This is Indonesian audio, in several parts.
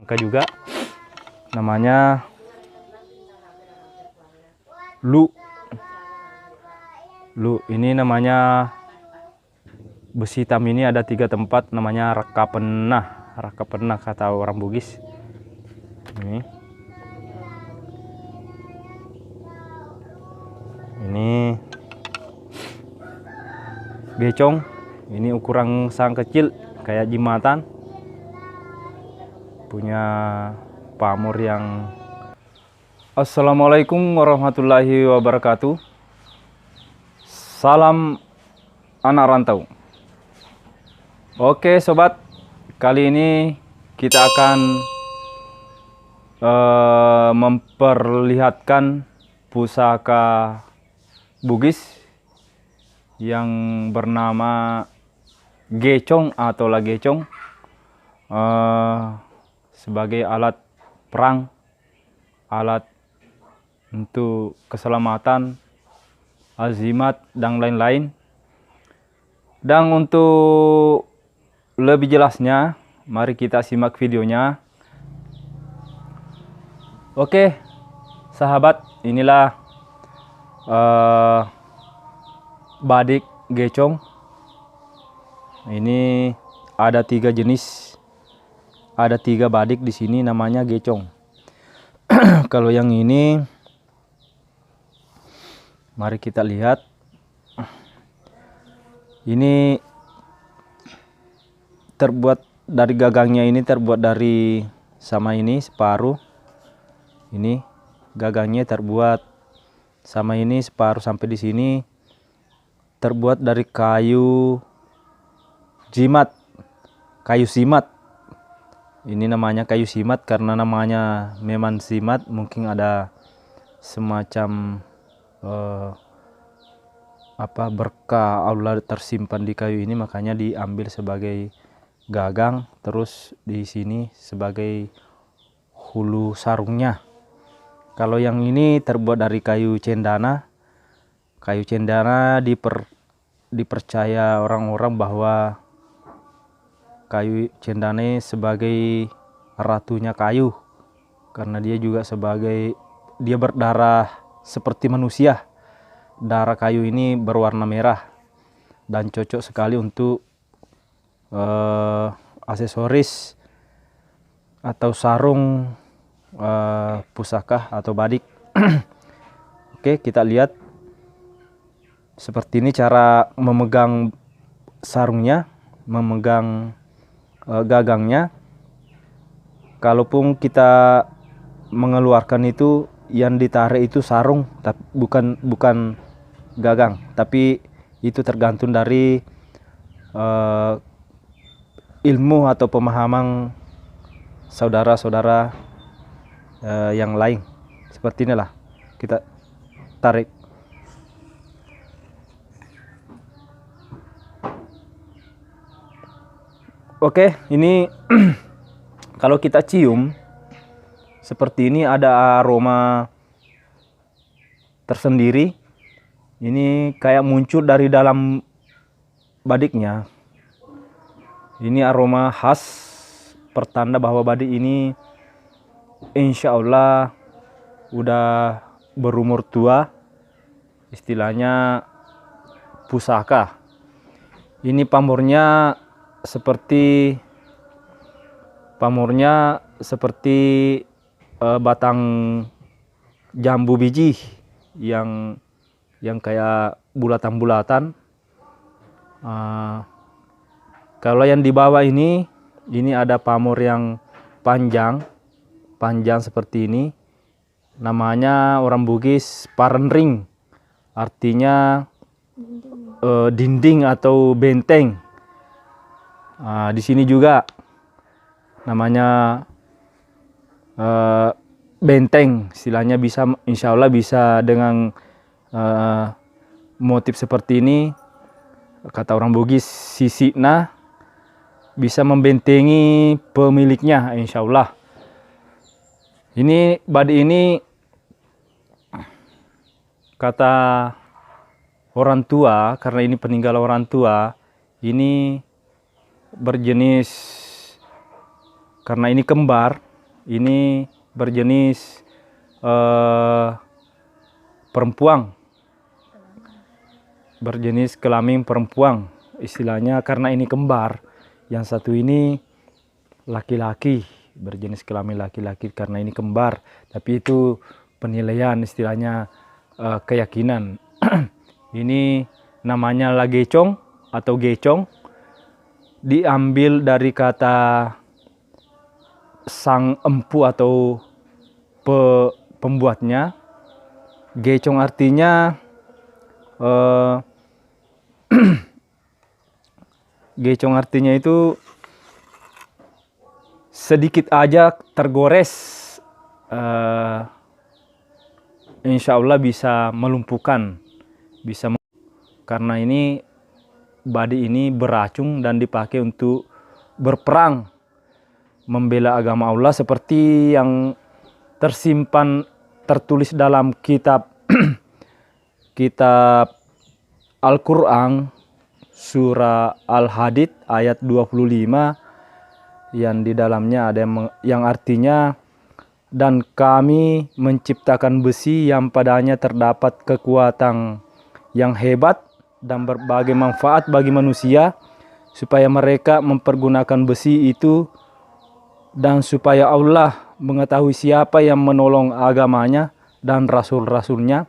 langka juga, namanya lu. Ini namanya besi hitam ini ada 3 tempat, namanya raka penah kata orang Bugis. Ini gecong, ini ukuran sang kecil kayak jimatan, punya pamor yang. Assalamualaikum warahmatullahi wabarakatuh. Salam anak rantau. Oke sobat, kali ini kita akan memperlihatkan pusaka Bugis yang bernama gecong atau lagecong, sebagai alat perang, alat untuk keselamatan, azimat, dan lain-lain. Dan untuk lebih jelasnya, mari kita simak videonya. Oke sahabat, inilah badik gecong. Ini ada 3 jenis, ada 3 badik di sini namanya gecong. Kalau yang ini, mari kita lihat. Ini terbuat dari gagangnya, ini terbuat dari sama ini separuh. Ini gagangnya terbuat sama ini separuh sampai di sini, terbuat dari kayu jimat, kayu simat. Ini namanya kayu simat karena namanya memang simat, mungkin ada semacam berkah Allah tersimpan di kayu ini, makanya diambil sebagai gagang, terus di sini sebagai hulu sarungnya. Kalau yang ini terbuat dari kayu cendana. Kayu cendana dipercaya orang-orang bahwa kayu cendana sebagai ratunya kayu, karena dia juga dia berdarah seperti manusia. Darah kayu ini berwarna merah dan cocok sekali untuk aksesoris atau sarung, pusaka atau badik. Oke, kita lihat seperti ini cara memegang sarungnya, memegang gagangnya. Kalaupun kita mengeluarkan itu, yang ditarik itu sarung, tapi bukan gagang, tapi itu tergantung dari ilmu atau pemahaman saudara-saudara yang lain. Seperti inilah kita tarik. Oke, ini kalau kita cium seperti ini ada aroma tersendiri. Ini kayak muncul dari dalam badiknya. Ini aroma khas, pertanda bahwa badik ini insya Allah udah berumur tua, istilahnya pusaka. Ini pamornya seperti batang jambu biji yang kayak bulatan-bulatan. Kalau yang di bawah ini ada pamor yang panjang seperti ini. Namanya orang Bugis parenring, artinya dinding atau benteng. Di sini juga namanya benteng, istilahnya bisa, insya Allah bisa dengan motif seperti ini. Kata orang Bugis, sisina, bisa membentengi pemiliknya, insya Allah. Ini badik ini kata orang tua, karena ini peninggalan orang tua, ini berjenis, karena ini kembar, Ini berjenis perempuan, berjenis kelamin perempuan istilahnya, karena ini kembar. Yang satu ini laki-laki, berjenis kelamin laki-laki karena ini kembar. Tapi itu penilaian istilahnya, keyakinan. Ini namanya lagecong atau gecong, diambil dari kata sang empu atau pembuatnya. Gecong artinya gecong artinya itu sedikit aja tergores, insya Allah bisa melumpuhkan, karena ini badi ini beracun dan dipakai untuk berperang membela agama Allah, seperti yang tertulis dalam kitab kitab Al-Quran surah Al-Hadid ayat 25, yang di dalamnya ada yang artinya, dan kami menciptakan besi yang padanya terdapat kekuatan yang hebat dan berbagai manfaat bagi manusia, supaya mereka mempergunakan besi itu, dan supaya Allah mengetahui siapa yang menolong agamanya dan rasul-rasulnya,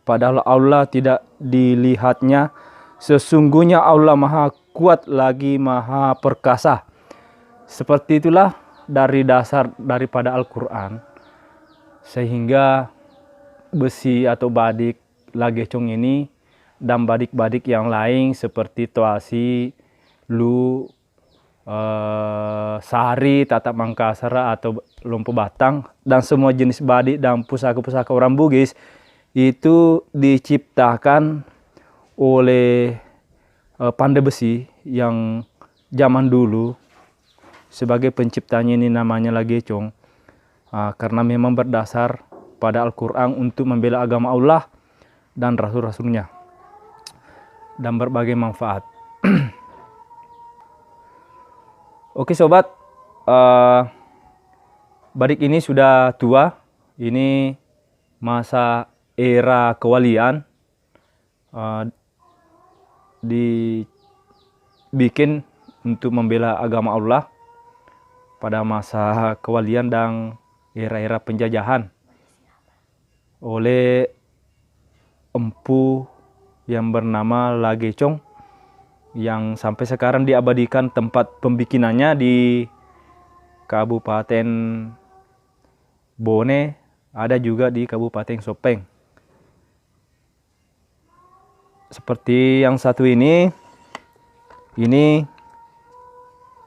padahal Allah tidak dilihatnya. Sesungguhnya Allah Maha Kuat lagi Maha Perkasa. Seperti itulah dari dasar daripada Al-Quran, sehingga besi atau badik lagecong ini dan badik-badik yang lain seperti toasi, lu, sari, tatak mangkasara atau lompo batang, dan semua jenis badik dan pusaka-pusaka orang Bugis itu diciptakan oleh pandai besi yang zaman dulu. Sebagai penciptanya ini namanya lagecong, karena memang berdasar pada Al-Quran untuk membela agama Allah dan rasul-rasulnya dan berbagai manfaat. Oke sobat, badik ini sudah tua. Ini masa era kewalian, dibikin untuk membela agama Allah pada masa kewalian dan era-era penjajahan oleh empu yang bernama lagecong, yang sampai sekarang diabadikan tempat pembikinannya di Kabupaten Bone, ada juga di Kabupaten Sopeng. Seperti yang satu ini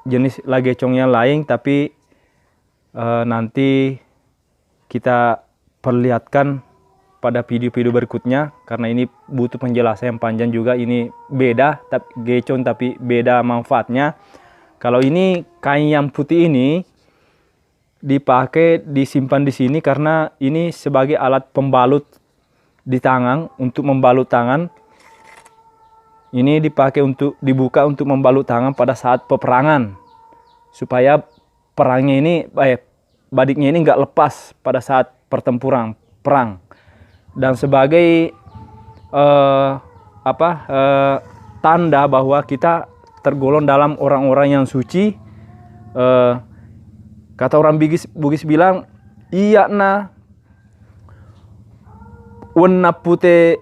jenis lagecongnya lain, tapi nanti kita perlihatkan pada video-video berikutnya, karena ini butuh penjelasan yang panjang juga. Ini beda gecong tapi beda manfaatnya. Kalau ini kain yang putih ini dipakai disimpan di sini karena ini sebagai alat pembalut di tangan, untuk membalut tangan. Ini dipakai untuk dibuka untuk membalut tangan pada saat peperangan, supaya perangnya ini badiknya ini nggak lepas pada saat pertempuran perang. Dan sebagai tanda bahwa kita tergolong dalam orang-orang yang suci, kata orang Bugis bilang, iya na warna putih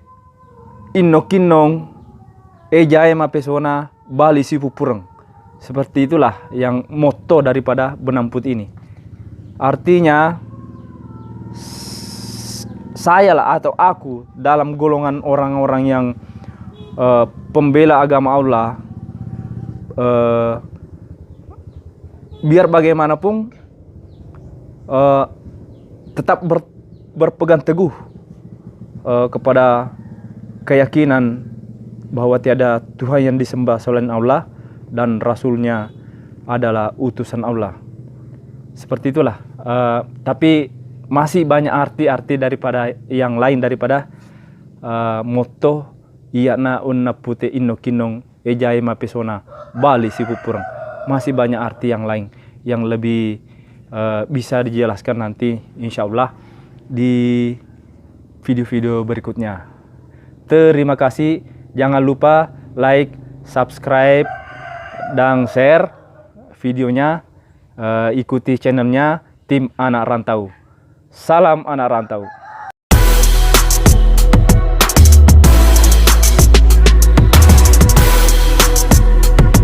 inokinong jaya ma pesona bali si pupureng. Seperti itulah yang moto daripada benang putih ini. Artinya saya lah atau aku dalam golongan orang-orang yang pembela agama Allah, biar bagaimanapun tetap berpegang teguh kepada keyakinan bahwa tiada Tuhan yang disembah selain Allah dan Rasulnya adalah utusan Allah. Seperti itulah. Tapi masih banyak arti-arti daripada yang lain daripada moto iyana unna pute innokinong ejai mapesona bali si pupurang. Masih banyak arti yang lain yang lebih bisa dijelaskan nanti insya Allah di video-video berikutnya. Terima kasih. Jangan lupa like, subscribe, dan share videonya. Ikuti channelnya Tim Anak Rantau. Salam anak rantau.